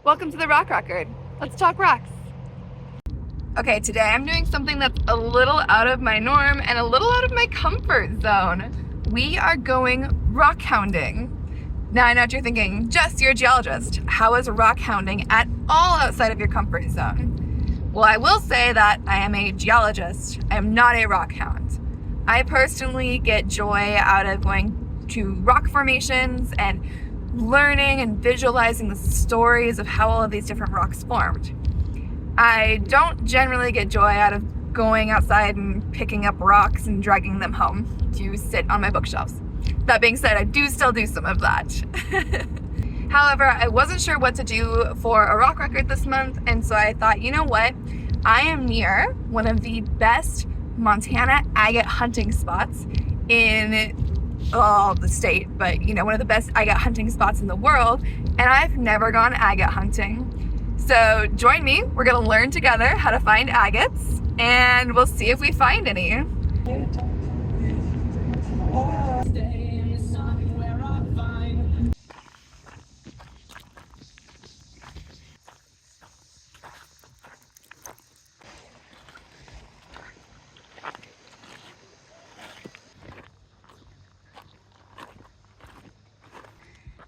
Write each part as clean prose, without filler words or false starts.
Welcome to the Rock Record. Let's talk rocks. Okay, today I'm doing something that's a little out of my norm and a little out of my comfort zone. We are going rock hounding. Now I know what you're thinking, Jess, you're a geologist. How is rock hounding at all outside of your comfort zone? Well, I will say that I am a geologist. I am not a rock hound. I personally get joy out of going to rock formations and learning and visualizing the stories of how all of these different rocks formed. I don't generally get joy out of going outside and picking up rocks and dragging them home to sit on my bookshelves. That being said, I do still do some of that. However, I wasn't sure what to do for a rock record this month, and so I thought, you know what? I am near one of the best Montana agate hunting spots in the state, but one of the best agate hunting spots in the world, and I've never gone agate hunting. So join me, we're gonna learn together how to find agates, and we'll see if we find any.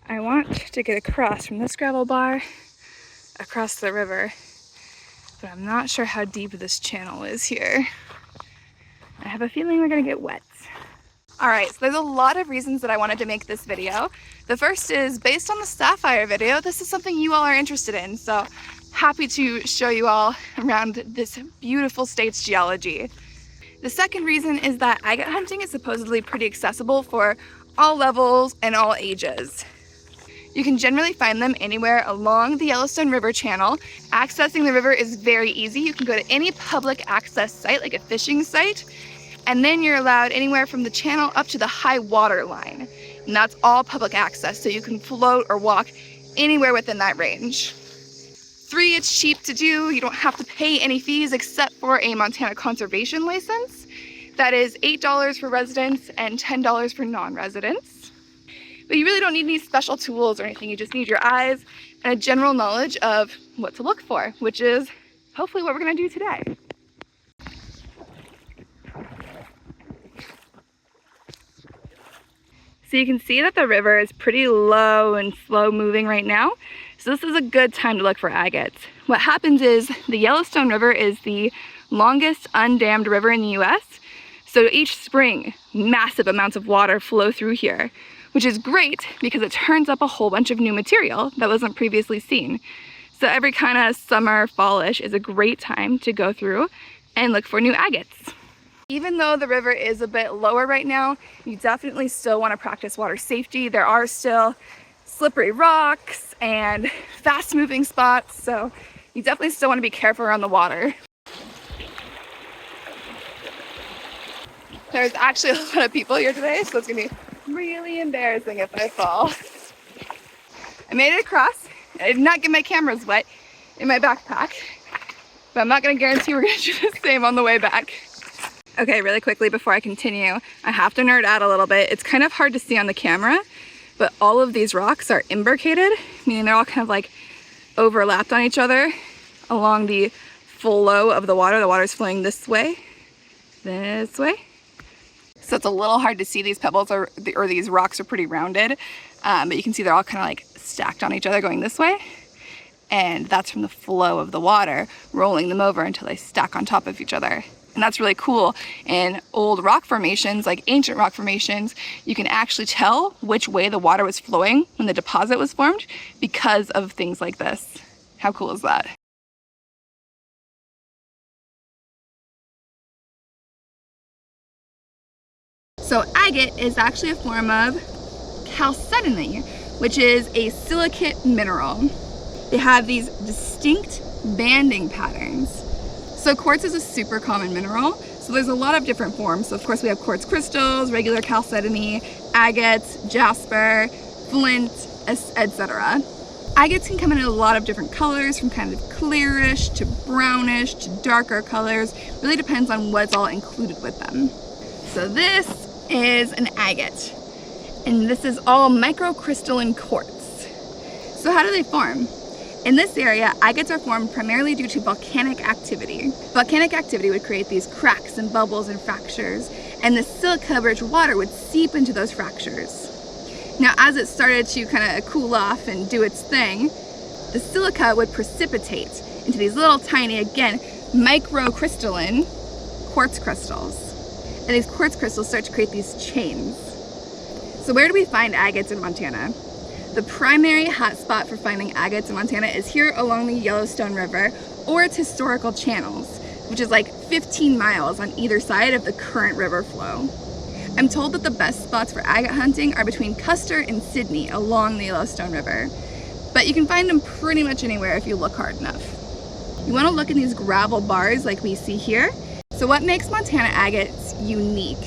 I want to get across from this gravel bar across the river, but I'm not sure how deep this channel is here. I have a feeling we're gonna get wet. All right, so there's a lot of reasons that I wanted to make this video. The first is based on the sapphire video. This is something you all are interested in, so happy to show you all around this beautiful state's geology. The second reason is that agate hunting is supposedly pretty accessible for all levels and all ages. You can generally find them anywhere along the Yellowstone River channel. Accessing the river is very easy. You can go to any public access site, like a fishing site, and then you're allowed anywhere from the channel up to the high water line. And that's all public access, so you can float or walk anywhere within that range. 3, it's cheap to do. You don't have to pay any fees except for a Montana conservation license. That is $8 for residents and $10 for non-residents. But you really don't need any special tools or anything. You just need your eyes and a general knowledge of what to look for, which is hopefully what we're gonna do today. So you can see that the river is pretty low and slow moving right now. So this is a good time to look for agates. What happens is the Yellowstone River is the longest undammed river in the US. So each spring, massive amounts of water flow through here, which is great because it turns up a whole bunch of new material that wasn't previously seen. So every kind of summer, fallish is a great time to go through and look for new agates. Even though the river is a bit lower right now, you definitely still want to practice water safety. There are still slippery rocks and fast moving spots, so you definitely still want to be careful around the water. There's actually a lot of people here today, so it's gonna be really embarrassing if I fall. I made it across. I did not get my cameras wet in my backpack, but I'm not gonna guarantee we're gonna do the same on the way back. Okay, really quickly before I continue, I have to nerd out a little bit. It's kind of hard to see on the camera, but all of these rocks are imbricated, meaning they're all kind of like overlapped on each other along the flow of the water. The water's flowing this way. So it's a little hard to see. These pebbles or these rocks are pretty rounded, but you can see they're all kind of like stacked on each other going this way. And that's from the flow of the water rolling them over until they stack on top of each other. And that's really cool. In old rock formations, like ancient rock formations, you can actually tell which way the water was flowing when the deposit was formed because of things like this. How cool is that? So agate is actually a form of chalcedony, which is a silicate mineral. They have these distinct banding patterns. So quartz is a super common mineral. So there's a lot of different forms. So of course we have quartz crystals, regular chalcedony, agates, jasper, flint, etc. Agates can come in a lot of different colors, from kind of clearish to brownish to darker colors. Really depends on what's all included with them. So this is an agate, and this is all microcrystalline quartz. So how do they form? In this area, agates are formed primarily due to volcanic activity. Volcanic activity would create these cracks and bubbles and fractures, and the silica-rich water would seep into those fractures. Now, as it started to kind of cool off and do its thing, the silica would precipitate into these little tiny, again, microcrystalline quartz crystals. And these quartz crystals start to create these chains. So where do we find agates in Montana? The primary hotspot for finding agates in Montana is here along the Yellowstone River, or its historical channels, which is like 15 miles on either side of the current river flow. I'm told that the best spots for agate hunting are between Custer and Sydney along the Yellowstone River, but you can find them pretty much anywhere if you look hard enough. You want to look in these gravel bars like we see here. So what makes Montana agates unique?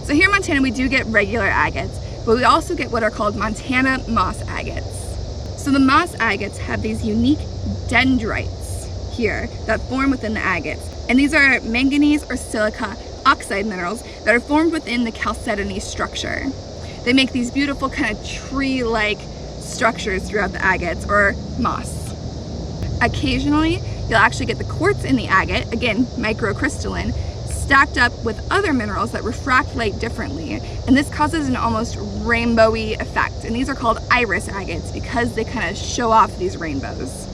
So here in Montana we do get regular agates, but we also get what are called Montana moss agates. So the moss agates have these unique dendrites here that form within the agates. And these are manganese or silica oxide minerals that are formed within the chalcedony structure. They make these beautiful kind of tree-like structures throughout the agates, or moss. Occasionally, you'll actually get the quartz in the agate, again, microcrystalline, stacked up with other minerals that refract light differently, and this causes an almost rainbowy effect. And these are called iris agates because they kind of show off these rainbows.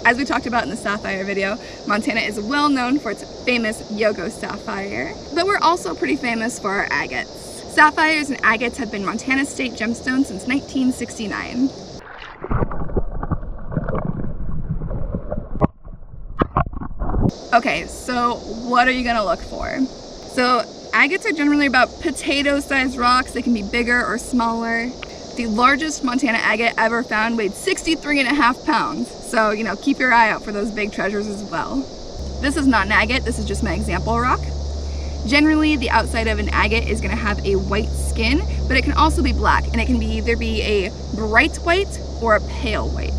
As we talked about in the sapphire video, Montana is well known for its famous Yogo sapphire, but we're also pretty famous for our agates. Sapphires and agates have been Montana's state gemstones since 1969. Okay, so what are you gonna look for? So agates are generally about potato-sized rocks. They can be bigger or smaller. The largest Montana agate ever found weighed 63.5 pounds. So, you know, keep your eye out for those big treasures as well. This is not an agate, this is just my example rock. Generally, the outside of an agate is gonna have a white skin, but it can also be black, and it can either be a bright white or a pale white.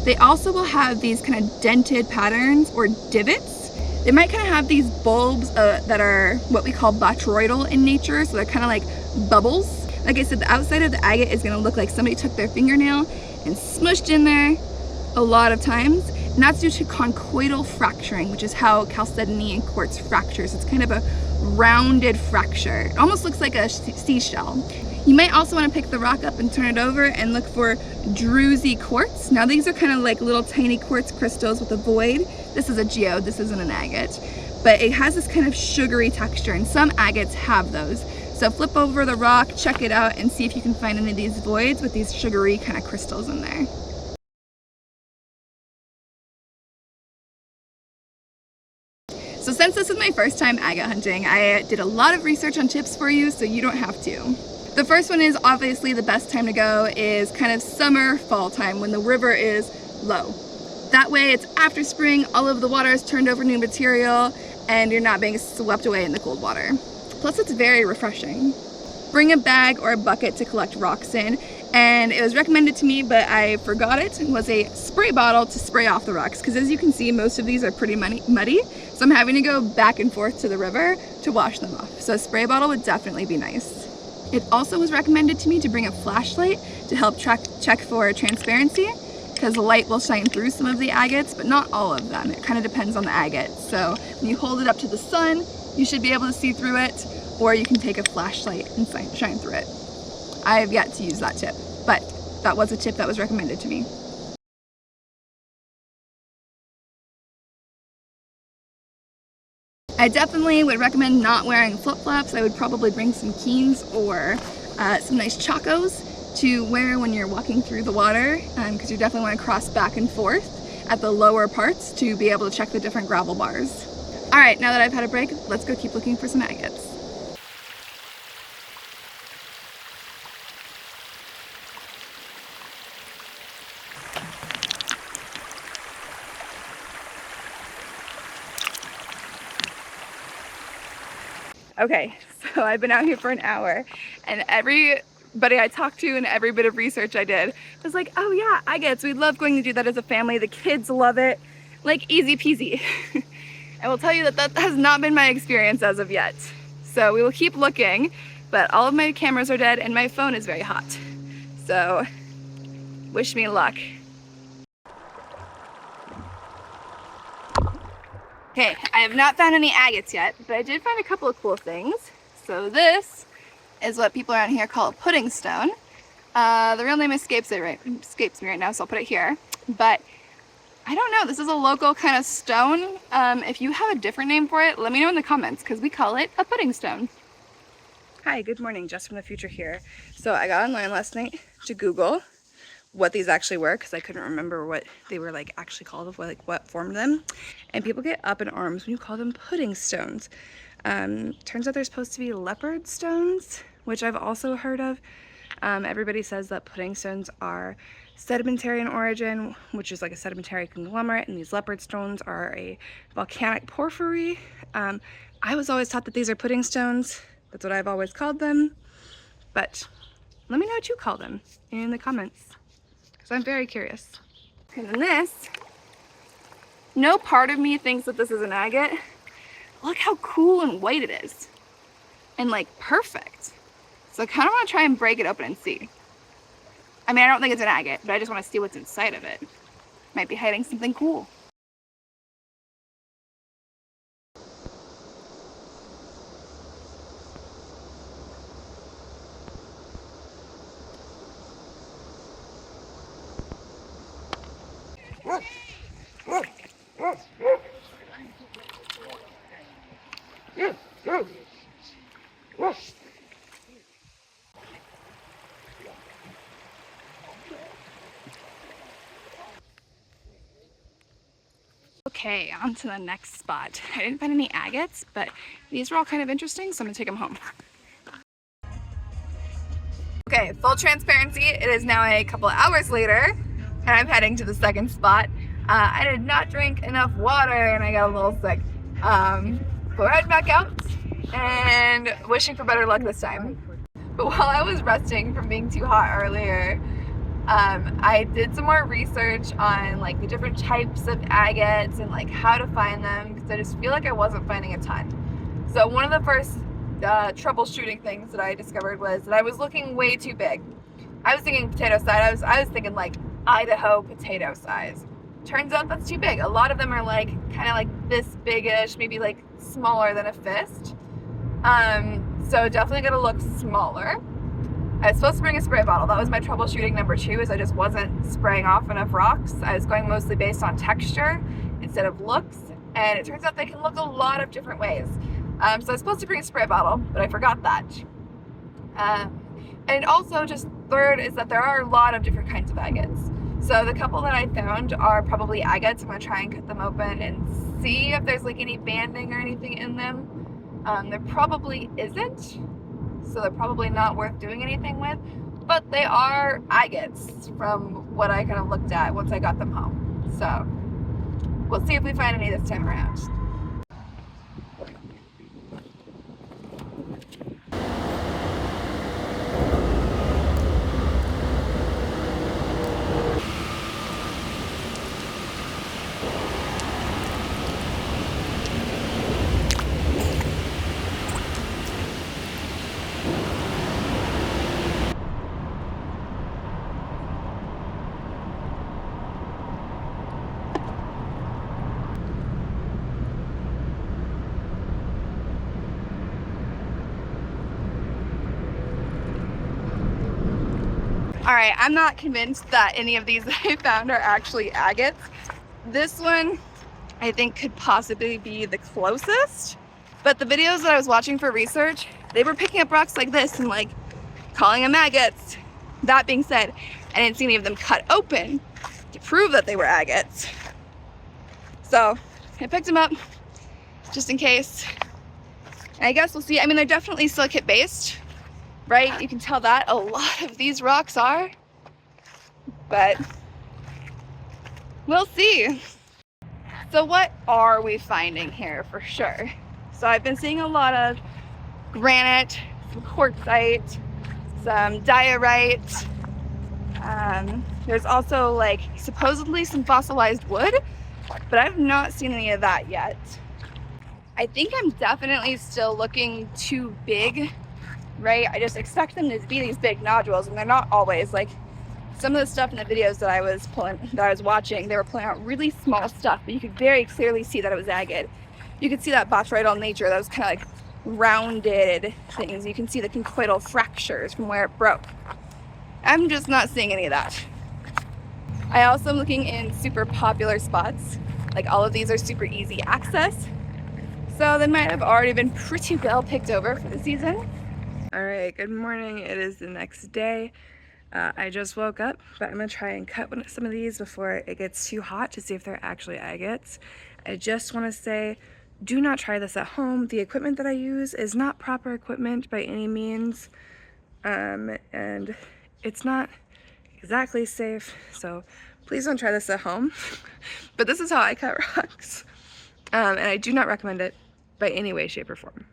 They also will have these kind of dented patterns or divots. They might kind of have these bulbs that are what we call botryoidal in nature, so they're kind of like bubbles. Like I said, the outside of the agate is gonna look like somebody took their fingernail and smushed in there a lot of times, and that's due to conchoidal fracturing, which is how chalcedony and quartz fractures. It's kind of a rounded fracture. It almost looks like a seashell. You might also want to pick the rock up and turn it over and look for druzy quartz. Now these are kind of like little tiny quartz crystals with a void. This is a geode, this isn't an agate, but it has this kind of sugary texture, and some agates have those. So flip over the rock, check it out, and see if you can find any of these voids with these sugary kind of crystals in there. So since this is my first time agate hunting, I did a lot of research on tips for you so you don't have to. The first one is obviously the best time to go is kind of summer, fall time when the river is low. That way it's after spring, all of the water is turned over new material, and you're not being swept away in the cold water. Plus it's very refreshing. Bring a bag or a bucket to collect rocks in, and it was recommended to me, but I forgot it, was a spray bottle to spray off the rocks, because as you can see, most of these are pretty muddy, so I'm having to go back and forth to the river to wash them off. So a spray bottle would definitely be nice. It also was recommended to me to bring a flashlight to help check for transparency, because the light will shine through some of the agates, but not all of them. It kind of depends on the agate. So when you hold it up to the sun, you should be able to see through it, or you can take a flashlight and shine through it. I have yet to use that tip, but that was a tip that was recommended to me. I definitely would recommend not wearing flip-flops. I would probably bring some Keens or some nice chacos to wear when you're walking through the water, because you definitely want to cross back and forth at the lower parts to be able to check the different gravel bars. All right, now that I've had a break, let's go keep looking for some agates. Okay, so I've been out here for an hour, and everybody I talked to and every bit of research I did was like, oh yeah, agates, we love going to do that as a family. The kids love it, like easy peasy. I will tell you that that has not been my experience as of yet. So we will keep looking, but all of my cameras are dead and my phone is very hot. So wish me luck. Okay, I have not found any agates yet, but I did find a couple of cool things. So this is what people around here call a pudding stone. The real name escapes me right now, so I'll put it here. But I don't know, this is a local kind of stone. If you have a different name for it, let me know in the comments, because we call it a pudding stone. Hi, good morning, Jess from the future here. So I got online last night to Google what these actually were, because I couldn't remember what they were like actually called, what formed them. And people get up in arms when you call them pudding stones. Turns out they're supposed to be leopard stones, which I've also heard of. Everybody says that pudding stones are sedimentary in origin, which is like a sedimentary conglomerate, and these leopard stones are a volcanic porphyry. I was always taught that these are pudding stones. That's what I've always called them. But let me know what you call them in the comments, because I'm very curious. And then this, no part of me thinks that this is an agate. Look how cool and white it is. And like perfect. So I kind of want to try and break it open and see. I mean, I don't think it's an agate, but I just want to see what's inside of it. Might be hiding something cool. Okay, on to the next spot. I didn't find any agates, but these were all kind of interesting, so I'm gonna take them home. Okay, full transparency, it is now a couple of hours later, and I'm heading to the second spot. I did not drink enough water, and I got a little sick. But we're heading back out, and wishing for better luck this time. But while I was resting from being too hot earlier, I did some more research on like the different types of agates and like how to find them, because I just feel like I wasn't finding a ton. So one of the first troubleshooting things that I discovered was that I was looking way too big. I was thinking potato size. I was thinking like Idaho potato size. Turns out that's too big. A lot of them are like kind of like this big-ish, maybe like smaller than a fist. So definitely gotta look smaller. I was supposed to bring a spray bottle. That was my troubleshooting number 2, is I just wasn't spraying off enough rocks. I was going mostly based on texture instead of looks, and it turns out they can look a lot of different ways. So I was supposed to bring a spray bottle, but I forgot that. And also, just third, is that there are a lot of different kinds of agates. So the couple that I found are probably agates. I'm gonna try and cut them open and see if there's like any banding or anything in them. There probably isn't. So they're probably not worth doing anything with, but they are agates from what I kind of looked at once I got them home. So we'll see if we find any this time around. All right, I'm not convinced that any of these that I found are actually agates. This one, I think, could possibly be the closest. But the videos that I was watching for research, they were picking up rocks like this and like calling them agates. That being said, I didn't see any of them cut open to prove that they were agates. So I picked them up just in case. And I guess we'll see. I mean, they're definitely silicate based. Right? You can tell that a lot of these rocks are, but we'll see. So what are we finding here for sure? So I've been seeing a lot of granite, some quartzite, some diorite. There's also like supposedly some fossilized wood, but I've not seen any of that yet. I think I'm definitely still looking too big. Right? I just expect them to be these big nodules, and they're not always. Like, Some of the stuff in the videos that I was watching, they were pulling out really small stuff, but you could very clearly see that it was agate. You could see that botryoidal nature, those kind of like rounded things. You can see the conchoidal fractures from where it broke. I'm just not seeing any of that. I also am looking in super popular spots. Like all of these are super easy access. So they might have already been pretty well picked over for the season. All right, good morning. It is the next day. I just woke up, but I'm gonna try and cut some of these before it gets too hot to see if they're actually agates. I just wanna say, do not try this at home. The equipment that I use is not proper equipment by any means, and it's not exactly safe, so please don't try this at home. But this is how I cut rocks, and I do not recommend it by any way, shape, or form.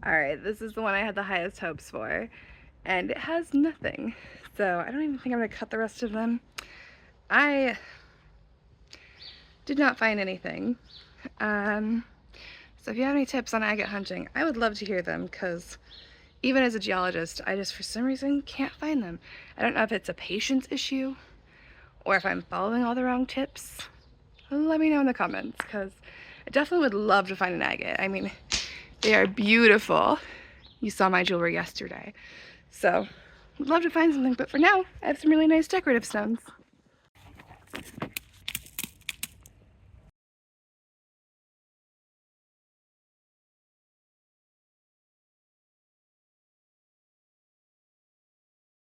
Alright, this is the one I had the highest hopes for, and it has nothing. So I don't even think I'm going to cut the rest of them. I did not find anything. So if you have any tips on agate hunting, I would love to hear them, because even as a geologist, I just for some reason can't find them. I don't know if it's a patience issue, or if I'm following all the wrong tips. Let me know in the comments, because I definitely would love to find an agate. I mean, they are beautiful. You saw my jewelry yesterday. So, I'd love to find something, but for now, I have some really nice decorative stones.